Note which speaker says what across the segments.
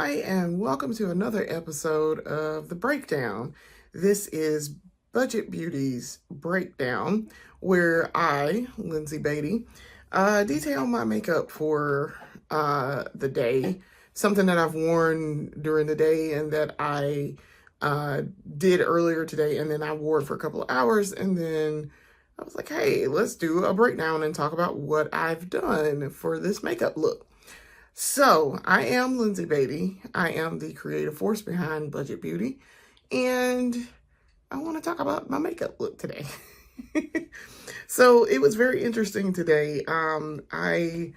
Speaker 1: Hi, and welcome to another episode of The Breakdown. This is Budget Beauty's Breakdown, where I, Lindsay Beatty, detail my makeup for the day, something that I've worn during the day and that I did earlier today, and then I wore it for a couple of hours, and then I was like, hey, let's do a breakdown and talk about what I've done for this makeup look. So, I am Lindsay Beatty. I am the creative force behind Budget Beauty, and I want to talk about my makeup look today. So, it was very interesting today. I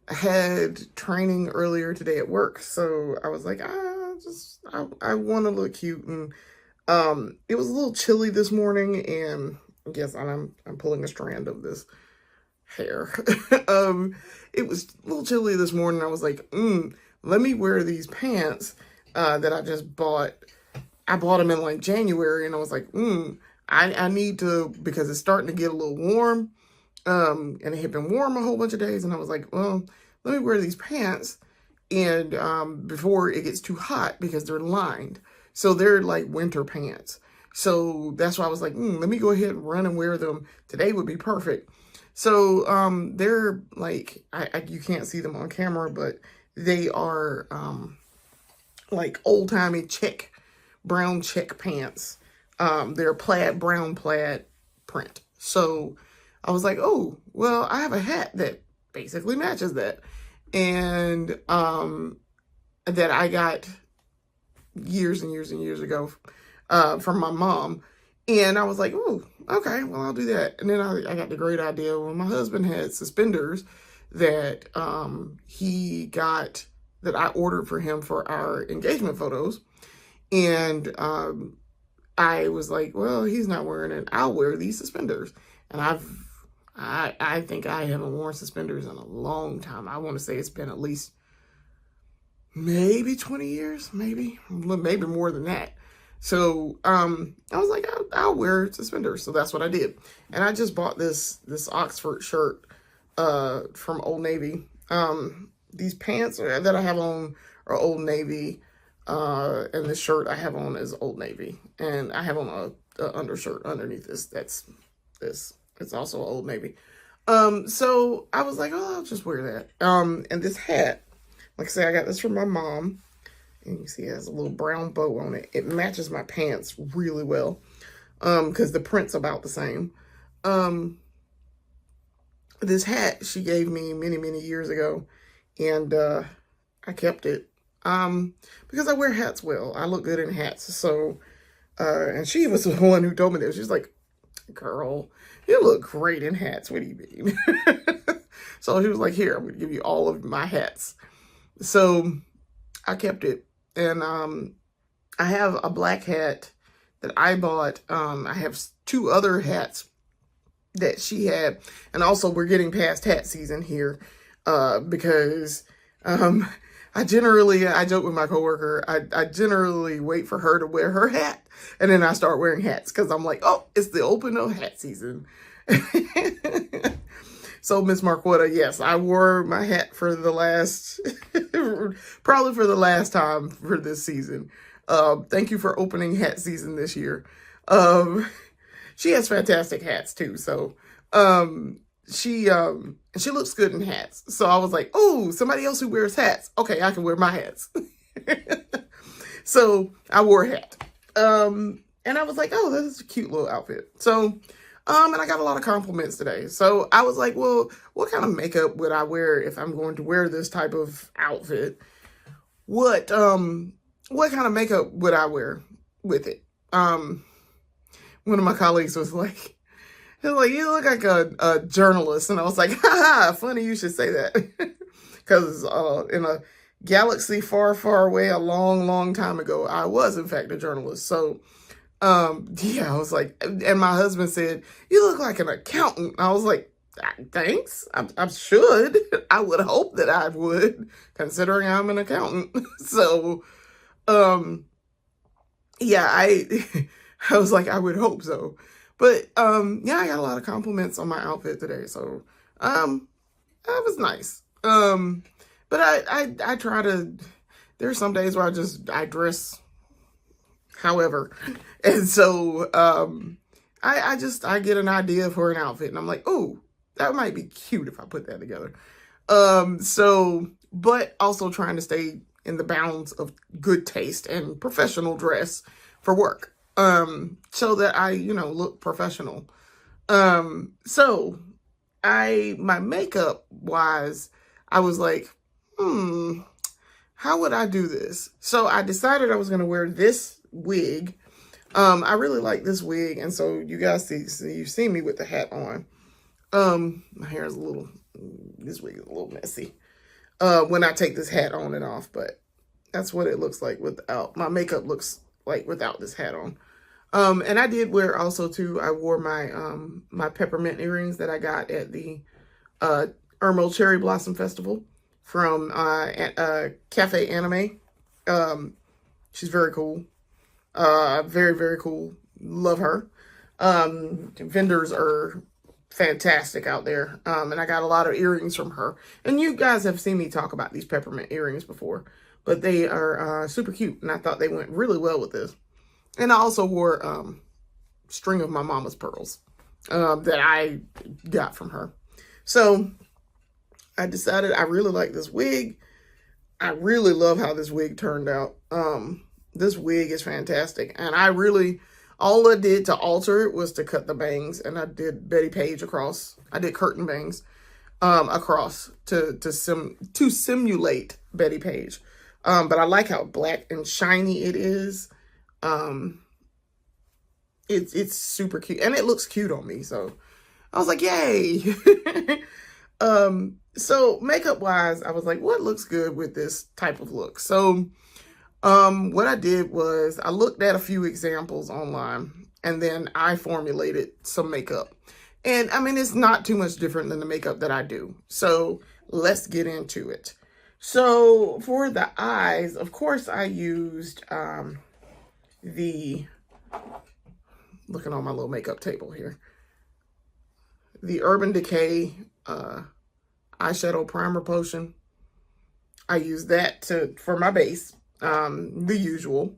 Speaker 1: had training earlier today at work, so I was like, I want to look cute, and it was a little chilly this morning, and yes, I'm pulling a strand of this hair. It was a little chilly this morning. I was like, let me wear these pants that I just bought. I bought them in like January, and I was like, I need to, because it's starting to get a little warm. And it had been warm a whole bunch of days, and I was like, well, let me wear these pants and before it gets too hot, because they're lined. So they're like winter pants. So that's why I was like, let me go ahead and run and wear them. Today would be perfect. So they're like, you can't see them on camera, but they are like old-timey brown check pants. They're brown plaid print. So I was like, oh, well, I have a hat that basically matches that. And that I got years and years and years ago from my mom. And I was like, oh, okay, well, I'll do that. And then I got the great idea when my husband had suspenders that he got, that I ordered for him for our engagement photos. And I was like, well, he's not wearing it. I'll wear these suspenders. And I think I haven't worn suspenders in a long time. I want to say it's been at least maybe 20 years, maybe more than that. So I was like, I'll wear suspenders. So that's what I did. And I just bought this Oxford shirt from Old Navy. These pants that I have on are Old Navy. And the shirt I have on is Old Navy. And I have on a undershirt underneath this. That's this. It's also Old Navy. So I was like, oh, I'll just wear that. And this hat, like I say, I got this from my mom. And you see it has a little brown bow on it. It matches my pants really well. Because the print's about the same. This hat she gave me many, many years ago. And I kept it. Because I wear hats well. I look good in hats. So, and she was the one who told me this. She's like, girl, you look great in hats. What do you mean? So she was like, here, I'm going to give you all of my hats. So I kept it. And I have a black hat that I bought. I have two other hats that she had. And also, we're getting past hat season here because I joke with my coworker, I generally wait for her to wear her hat, and then I start wearing hats, because I'm like, oh, it's the open of hat season. So, Miss Marquetta, yes, I wore my hat for the last, probably for the last time for this season. Thank you for opening hat season this year. She has fantastic hats too, so she looks good in hats. So I was like, oh, somebody else who wears hats. Okay, I can wear my hats. So I wore a hat. And I was like, oh, this is a cute little outfit. So and I got a lot of compliments today. So I was like, well, what kind of makeup would I wear if I'm going to wear this type of outfit? What kind of makeup would I wear with it? One of my colleagues was like, you look like a journalist. And I was like, haha, funny you should say that. Because in a galaxy far, far away, a long, long time ago, I was, in fact, a journalist. So, yeah, I was like, and my husband said, you look like an accountant. I was like, thanks. I should. I would hope that I would, considering I'm an accountant. So, yeah, I was like, I would hope so. But, yeah, I got a lot of compliments on my outfit today. So, that was nice. But I try to there's some days where I dress however. And so I get an idea for an outfit and I'm like, oh, that might be cute if I put that together. But also trying to stay in the bounds of good taste and professional dress for work. So that I, look professional. So my makeup wise, I was like, how would I do this? So I decided I was going to wear this wig. I really like this wig. And so you guys you've seen me with the hat on. My hair is this wig is a little messy, when I take this hat on and off, but that's what it looks like my makeup looks like without this hat on. And I did wear also too, I wore my peppermint earrings that I got at the, Irmo Cherry Blossom Festival from, Cafe Anime. She's very cool. Very, very cool. Love her. Vendors are fantastic out there. And I got a lot of earrings from her. And you guys have seen me talk about these peppermint earrings before, but they are super cute. And I thought they went really well with this. And I also wore string of my mama's pearls that I got from her. So I decided I really like this wig. I really love how this wig turned out. This wig is fantastic. And all I did to alter it was to cut the bangs. And I did Betty Page across. I did curtain bangs across to simulate Betty Page. But I like how black and shiny it is. It's super cute. And it looks cute on me. So I was like, yay. So makeup wise, I was like, what looks good with this type of look? So what I did was I looked at a few examples online and then I formulated some makeup. And I mean, it's not too much different than the makeup that I do. So let's get into it. So for the eyes, of course, I used looking on my little makeup table here, the Urban Decay eyeshadow primer potion. I use that for my base. The usual.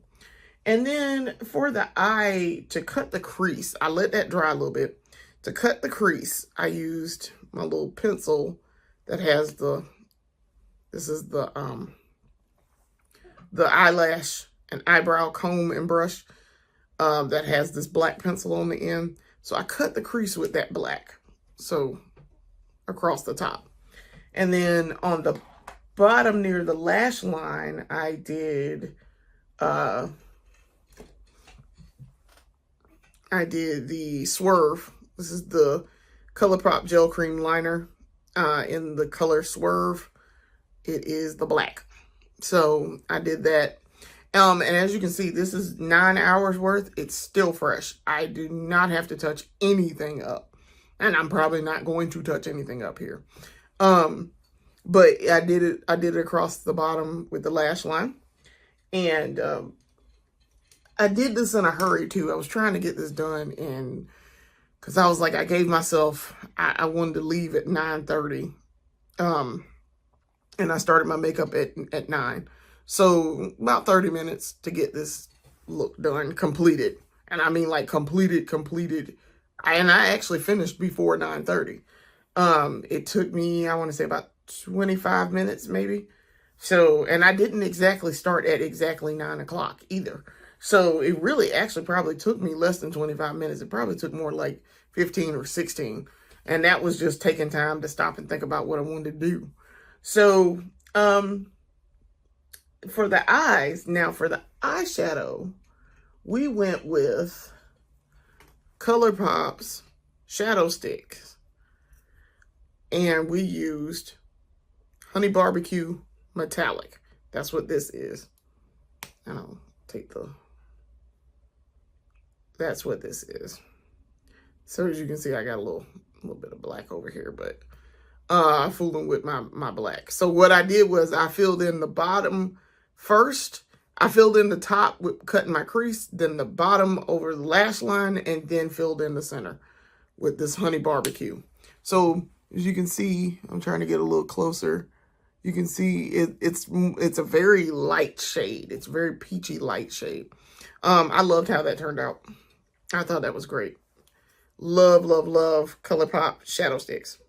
Speaker 1: And then for the eye, to cut the crease, I let that dry a little bit. To cut the crease, I used my little pencil that has this is the eyelash and eyebrow comb and brush that has this black pencil on the end. So I cut the crease with that black. So across the top. And then on the bottom near the lash line, I did the Swerve. This is the ColourPop Gel Cream Liner in the color Swerve. It is the black. So I did that. And as you can see, this is 9 hours worth. It's still fresh. I do not have to touch anything up. And I'm probably not going to touch anything up here. But I did it across the bottom with the lash line. And I did this in a hurry too. I was trying to get this done because I was like, I gave myself, I wanted to leave at 9:30. And I started my makeup at 9. So about 30 minutes to get this look done, completed. And I mean like completed. And I actually finished before 9:30. It took me, I want to say about 25 minutes maybe. So, and I didn't exactly start at exactly 9 o'clock either. So it really actually probably took me less than 25 minutes. It probably took more like 15 or 16. And that was just taking time to stop and think about what I wanted to do. So, for the eyes, now for the eyeshadow, we went with ColourPop's shadow sticks. And we used Honey Barbecue Metallic. That's what this is. And I'll take that's what this is. So as you can see, I got a little bit of black over here, but I'm fooling with my black. So what I did was I filled in the bottom first. I filled in the top with cutting my crease, then the bottom over the lash line, and then filled in the center with this Honey Barbecue. So as you can see, I'm trying to get a little closer. You can see it's a very light shade. It's a very peachy light shade. I loved how that turned out. I thought that was great. Love, love, love ColourPop shadow sticks.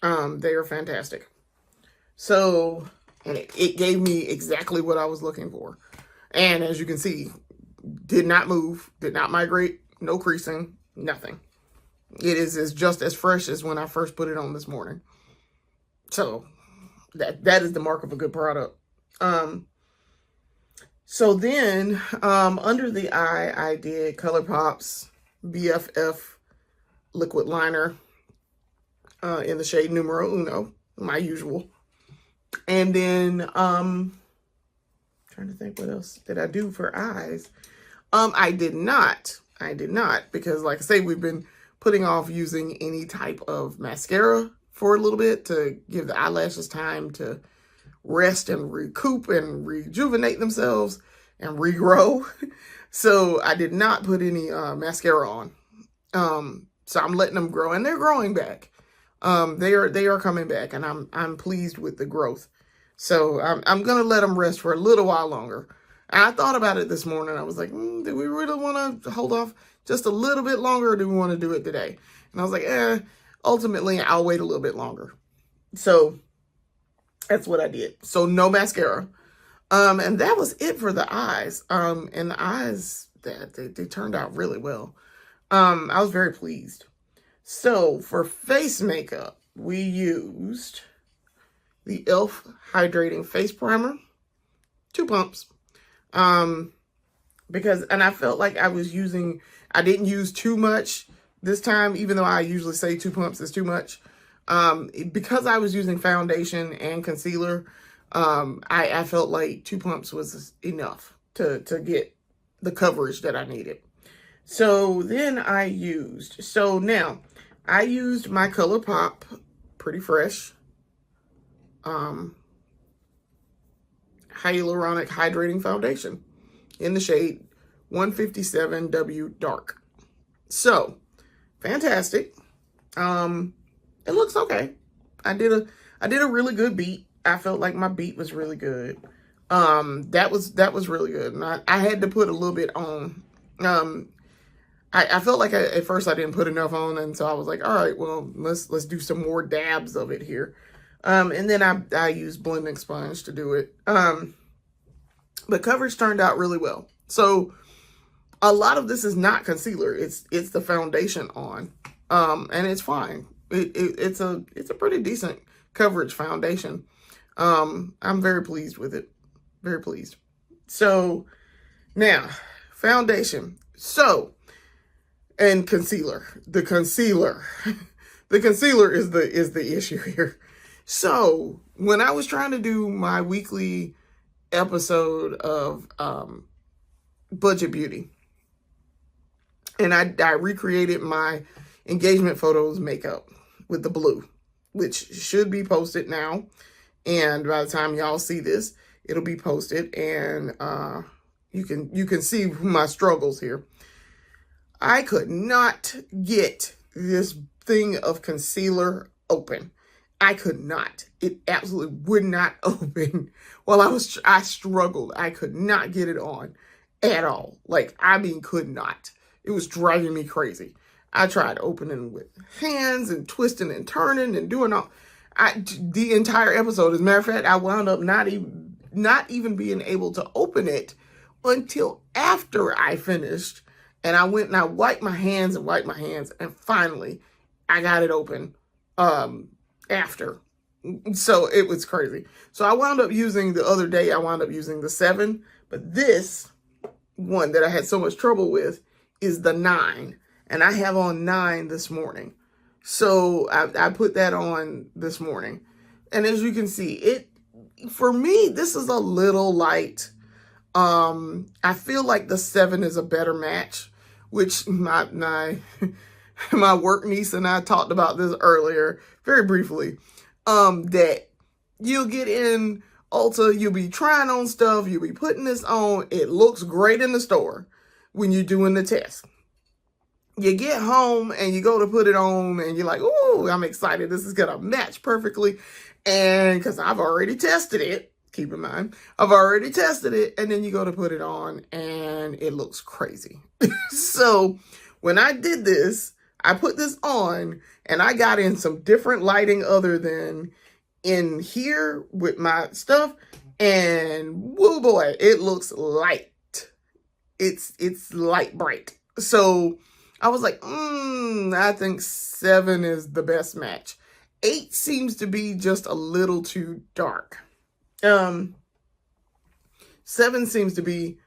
Speaker 1: They are fantastic. So, and it gave me exactly what I was looking for. And as you can see, did not move, did not migrate, no creasing, nothing. It is just as fresh as when I first put it on this morning. So that is the mark of a good product. So then under the eye, I did ColourPop's BFF liquid liner in the shade Numero Uno, my usual. And then trying to think what else did I do for eyes. I did not because, like I say, we've been putting off using any type of mascara for a little bit to give the eyelashes time to rest and recoup and rejuvenate themselves and regrow. So I did not put any mascara on. So I'm letting them grow, and they're growing back. They are coming back, and I'm pleased with the growth. So I'm gonna let them rest for a little while longer. I thought about it this morning. I was like, do we really want to hold off just a little bit longer, or do we want to do it today? And I was like, ultimately, I'll wait a little bit longer. So that's what I did. So no mascara. And that was it for the eyes. And the eyes, they turned out really well. I was very pleased. So for face makeup, we used the e.l.f. Hydrating Face Primer, 2 pumps. Because I felt like I didn't use too much this time, even though I usually say 2 pumps is too much. Because I was using foundation and concealer, I felt like 2 pumps was enough to get the coverage that I needed. So then I used my ColourPop Pretty Fresh Hyaluronic Hydrating Foundation in the shade 157W Dark. So, fantastic. It looks okay. I did a really good beat. I felt like my beat was really good. That was really good. And I had to put a little bit on. I felt like at first I didn't put enough on, and so I was like, all right, well, let's do some more dabs of it here. And then I used blending sponge to do it. But coverage turned out really well. So a lot of this is not concealer. It's the foundation on. And it's fine. It's a pretty decent coverage foundation. I'm very pleased with it. Very pleased. So now foundation. So, and concealer. The concealer. The concealer is the issue here. So when I was trying to do my weekly episode of Budget Beauty, and I recreated my engagement photos makeup with the blue, which should be posted now. And by the time y'all see this, it'll be posted, and you can see my struggles here. I could not get this thing of concealer open. I could not. It absolutely would not open. Well, I struggled. I could not get it on at all. Like, I mean, could not. It was driving me crazy. I tried opening with hands and twisting and turning and doing all. The entire episode, as a matter of fact, I wound up not even being able to open it until after I finished. And I went and I wiped my hands, and finally I got it open after. So it was crazy. So I wound up using the 7, but this one that I had so much trouble with is the 9. And I have on 9 this morning. So I put that on this morning. And as you can see, for me, this is a little light. I feel like the 7 is a better match, which my work niece and I talked about this earlier, very briefly, that you'll get in Ulta, you'll be trying on stuff, you'll be putting this on, it looks great in the store when you're doing the test. you get home and you go to put it on and you're like, "Ooh, I'm excited. This is going to match perfectly." And because I've already tested it, keep in mind, I've already tested it. And then you go to put it on and it looks crazy. So when I did this, I put this on and I got in some different lighting other than in here with my stuff. And whoa boy, it looks light. It's light bright. So I was like, I think 7 is the best match. 8 seems to be just a little too dark. 7 seems to be,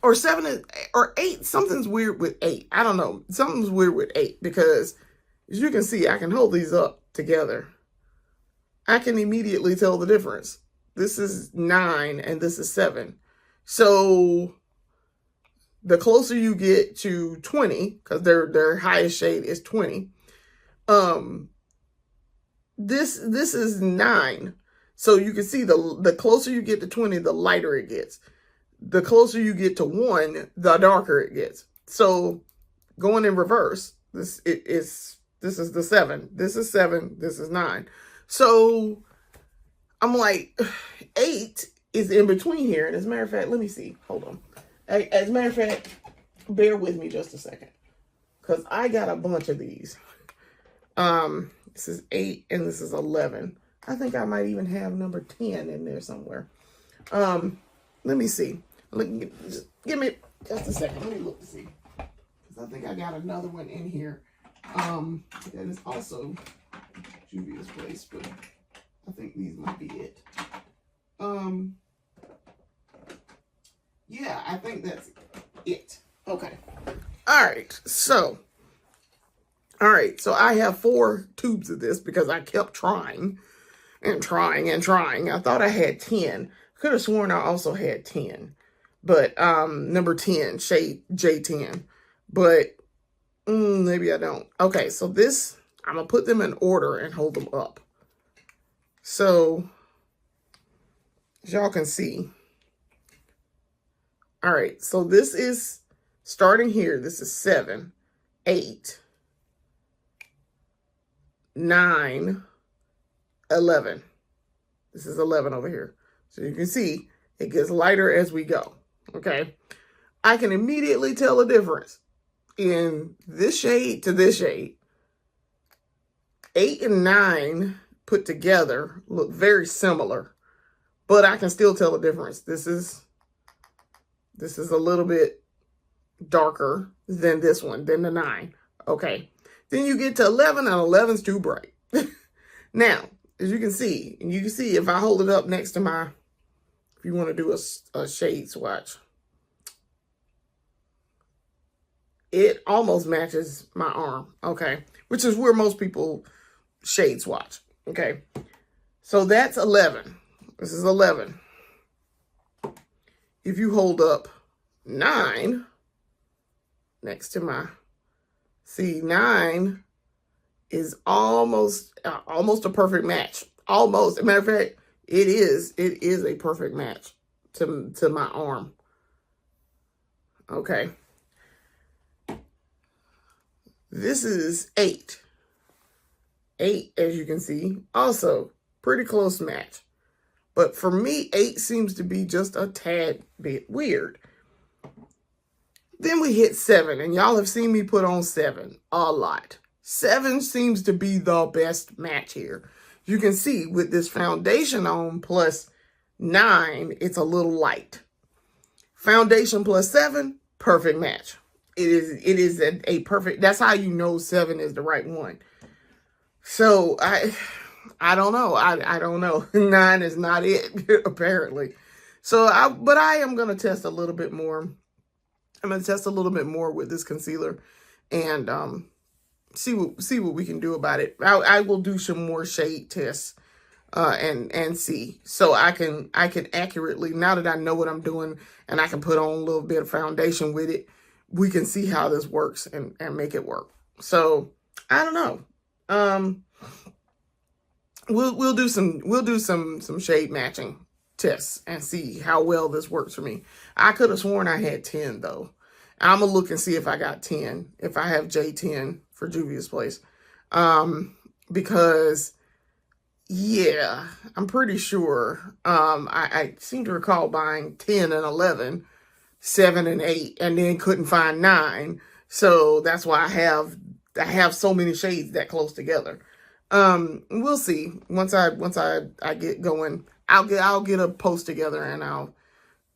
Speaker 1: or 7 is, or 8, something's weird with 8. I don't know. Something's weird with 8 because as you can see, I can hold these up together. I can immediately tell the difference. This is 9 and this is 7. So the closer you get to 20, because their highest shade is 20, this is 9. So you can see the closer you get to 20, the lighter it gets. The closer you get to 1, the darker it gets. So going in reverse, this is the 7. This is 7. This is 9. So I'm like, 8 is in between here. And as a matter of fact, let me see. Hold on. As a matter of fact, bear with me just a second, because I got a bunch of these. This is 8 and this is 11. I think I might even have number 10 in there somewhere. Let me see. Just give me just a second. Let me look to see, because I think I got another one in here. That is also Juvia's Place, but I think these might be it. Yeah, I think that's it. Okay. All right. So I have 4 tubes of this because I kept trying and trying and trying. I thought I had 10. Could have sworn I also had 10. But number 10, shade J10. But maybe I don't. Okay, so this, I'm going to put them in order and hold them up. So as y'all can see. All right, so this is starting here. This is 7, 8, 9, 11. This is 11 over here. So you can see it gets lighter as we go. Okay. I can immediately tell the difference in this shade to this shade. 8 and 9 put together look very similar, but I can still tell the difference. This is a little bit darker than this one, than the 9. Okay. Then you get to 11, and 11's too bright. Now, as you can see if I hold it up next to my, if you want to do a shade swatch, it almost matches my arm. Okay. Which is where most people shade swatch. Okay. So that's 11. This is 11. If you hold up 9 next to my, see, 9 is almost a perfect match. Almost. As a matter of fact, it is a perfect match to my arm. Okay. This is 8. 8, as you can see, also pretty close match. But for me, 8 seems to be just a tad bit weird. Then we hit 7, and y'all have seen me put on 7 a lot. 7 seems to be the best match here. You can see with this foundation on plus 9, it's a little light. Foundation plus 7, perfect match. It is a perfect, that's how you know 7 is the right one. So I don't know. I don't know. 9 is not it, apparently. So but I am going to test a little bit more. I'm going to test a little bit more with this concealer and see what we can do about it. I will do some more shade tests and see, so I can accurately, now that I know what I'm doing and I can put on a little bit of foundation with it, we can see how this works and make it work. So I don't know. We'll do some shade matching tests and see how well this works for me. I could have sworn I had 10 though. I'm gonna look and see if I got 10, if I have J10 for Juvia's Place. Because yeah, I'm pretty sure. I seem to recall buying 10 and 11, 7 and 8, and then couldn't find 9. So that's why I have so many shades that close together. We'll see. Once I get going, I'll get a post together and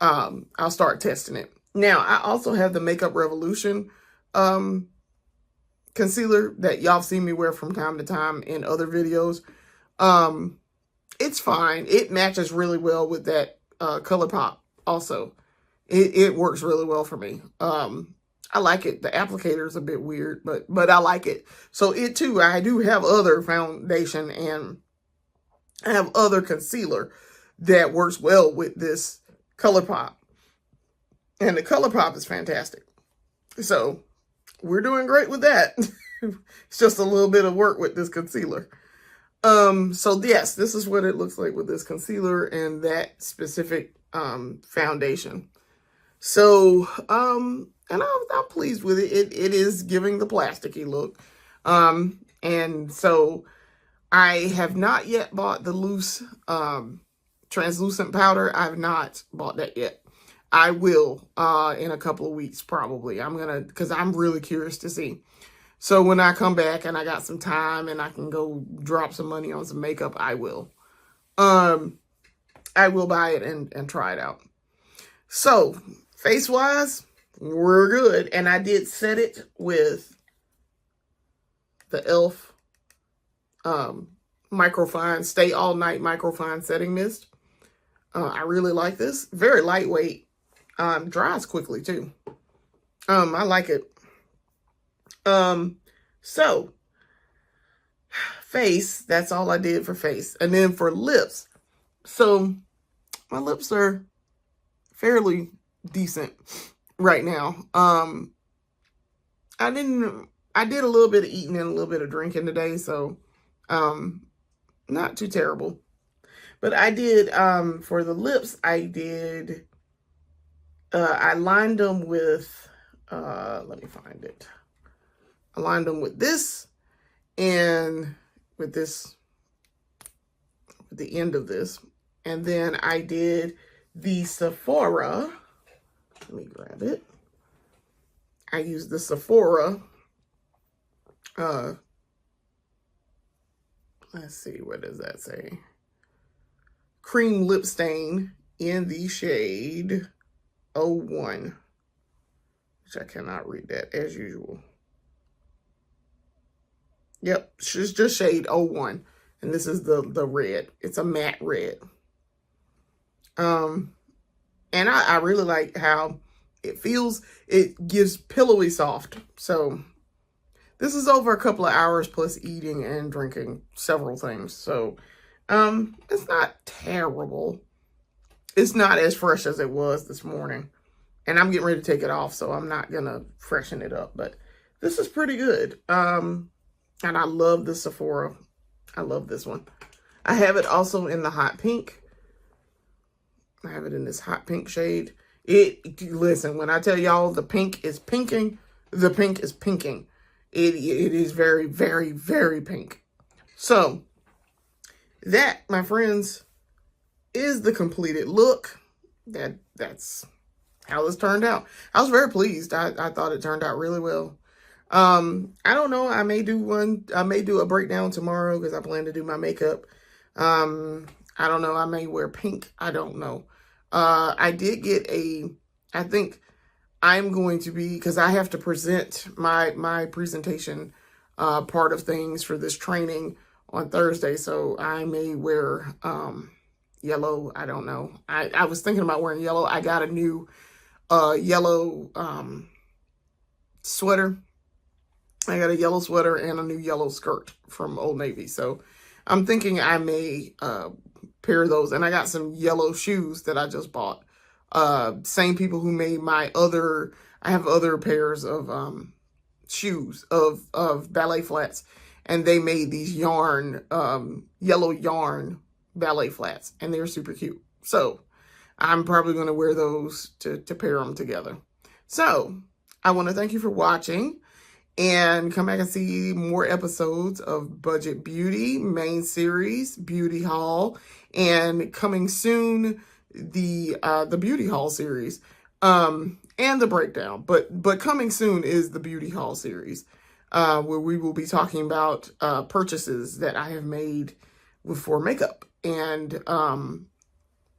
Speaker 1: I'll start testing it. Now, I also have the Makeup Revolution concealer that y'all seen me wear from time to time in other videos. It's fine. It matches really well with that ColourPop also. It works really well for me. I like it. The applicator is a bit weird, but I like it. So it too, I do have other foundation and I have other concealer that works well with this ColourPop. And the ColourPop is fantastic. So we're doing great with that. It's just a little bit of work with this concealer. So yes, this is what it looks like with this concealer and that specific foundation. So, and I'm pleased with it. It is giving the plasticky look. And so I have not yet bought the loose translucent powder. I've not bought that yet. I will in a couple of weeks probably. Because I'm really curious to see. So when I come back and I got some time and I can go drop some money on some makeup, I will. I will buy it and try it out. So face-wise, we're good. And I did set it with the e.l.f. Microfine Stay All Night Microfine Setting Mist. I really like this. Very lightweight. Dries quickly too. I like it. So face, that's all I did for face. And then for lips. So my lips are fairly decent right now. I did a little bit of eating and a little bit of drinking today, so not too terrible. But I did for the lips, I lined them with let me find it. I lined them with this and with this, with the end of this. And then I did the Sephora. Let me grab it. I used the Sephora. Let's see, what does that say? Cream lip stain in the shade 01. Which I cannot read that as usual. Yep, it's just shade 01. And this is the red. It's a matte red. And I really like how it feels. It gives pillowy soft. So this is over a couple of hours plus eating and drinking several things. So it's not terrible. It's not as fresh as it was this morning. And I'm getting ready to take it off, so I'm not going to freshen it up. But this is pretty good. And I love the Sephora. I love this one. I have it also in the hot pink. I have it in this hot pink shade. Listen, when I tell y'all the pink is pinking, the pink is pinking. It is very, very, very pink. So that, my friends, is the completed look. That's how this turned out. I was very pleased. I thought it turned out really well. I don't know. I may do a breakdown tomorrow because I plan to do my makeup. I don't know. I may wear pink. I don't know. I did get I think I'm going to be, because I have to present my presentation, part of things for this training on Thursday. So I may wear, yellow. I don't know. I was thinking about wearing yellow. I got a new, yellow, sweater. I got a yellow sweater and a new yellow skirt from Old Navy. So I'm thinking I may pair those. And I got some yellow shoes that I just bought. Same people who made I have other pairs of shoes of ballet flats. And they made these yarn, yellow yarn ballet flats. And they're super cute. So I'm probably going to wear those to pair them together. So I want to thank you for watching, and come back and see more episodes of Budget Beauty main series, Beauty Haul, and coming soon the Beauty Haul series, and the breakdown. But coming soon is the Beauty Haul series, where we will be talking about purchases that I have made for makeup, and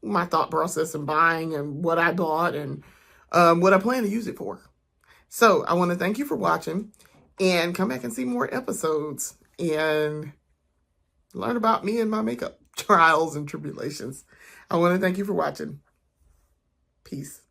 Speaker 1: my thought process in buying, and what I bought, and what I plan to use it for. So I want to thank you for watching, and come back and see more episodes and learn about me and my makeup trials and tribulations. I want to thank you for watching. Peace.